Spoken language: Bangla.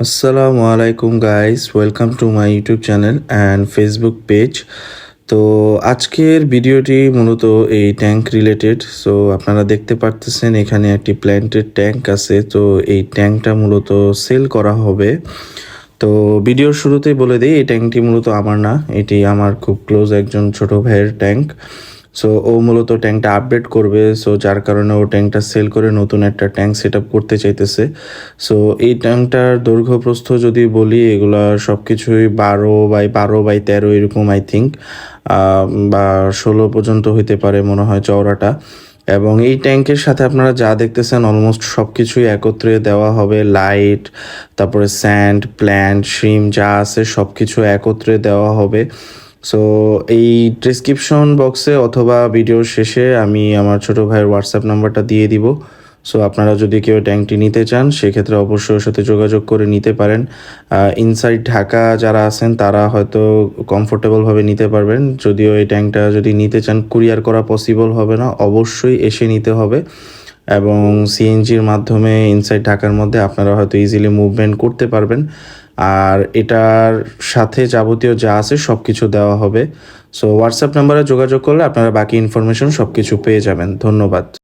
আসসালামু আলাইকুম guys, welcome to my YouTube channel and Facebook page. তো আজকের ভিডিওটি মূলত এই ট্যাঙ্ক রিলেটেড। সো আপনারা দেখতে পারতেছেন এখানে একটি প্ল্যান্টের ট্যাঙ্ক আছে। তো এই ট্যাঙ্কটা মূলত সেল করা হবে। তো ভিডিওর শুরুতেই বলে দিই, এই ট্যাঙ্কটি মূলত আমার না, এটি আমার খুব ক্লোজ একজন ছোট ভাইয়ের ট্যাঙ্ক। সো ও মূলত ট্যাঙ্কটা আপডেট করবে, সো যার কারণে ও ট্যাঙ্কটা সেল করে নতুন একটা ট্যাঙ্ক সেট আপ করতে চাইতেছে। সো এই ট্যাঙ্কটার দৈর্ঘ্য প্রস্থ যদি বলি, এগুলা সব কিছুই 12x12x13 এরকম আই থিঙ্ক, বা 16 পর্যন্ত হইতে পারে মনে হয় চওড়াটা। এবং এই ট্যাঙ্কের সাথে আপনারা যা দেখতেছেন অলমোস্ট সব কিছুই একত্রে দেওয়া হবে, লাইট, তারপরে স্যান্ড, প্ল্যান্ট, শিম যা আছে সব কিছু একত্রে দেওয়া হবে। সো এই ডেসক্রিপশন বক্সে অথবা ভিডিওর শেষে আমি আমার ছোট ভাইয়ের হোয়াটসঅ্যাপ নাম্বারটা দিয়ে দিব। সো আপনারা যদি কেউ ট্যাঙ্কটি নিতে চান সেক্ষেত্রে অবশ্যই ওর সাথে যোগাযোগ করে নিতে পারেন। ইনসাইড ঢাকা যারা আছেন তারা হয়তো কমফোর্টেবলভাবে নিতে পারবেন, যদিও এই ট্যাঙ্কটা যদি নিতে চান কুরিয়ার করা পসিবল হবে না, অবশ্যই এসে নিতে হবে। এবং সিএনজির মাধ্যমে ইনসাইড ঢাকার মধ্যে আপনারা হয়তো ইজিলি মুভমেন্ট করতে পারবেন। আর এটার সাথে যাবতীয় যা আছে সব কিছু দেওয়া হবে। সো হোয়াটসঅ্যাপ নাম্বারে যোগাযোগ করলে আপনারা বাকি ইনফরমেশন সব কিছু পেয়ে যাবেন। ধন্যবাদ।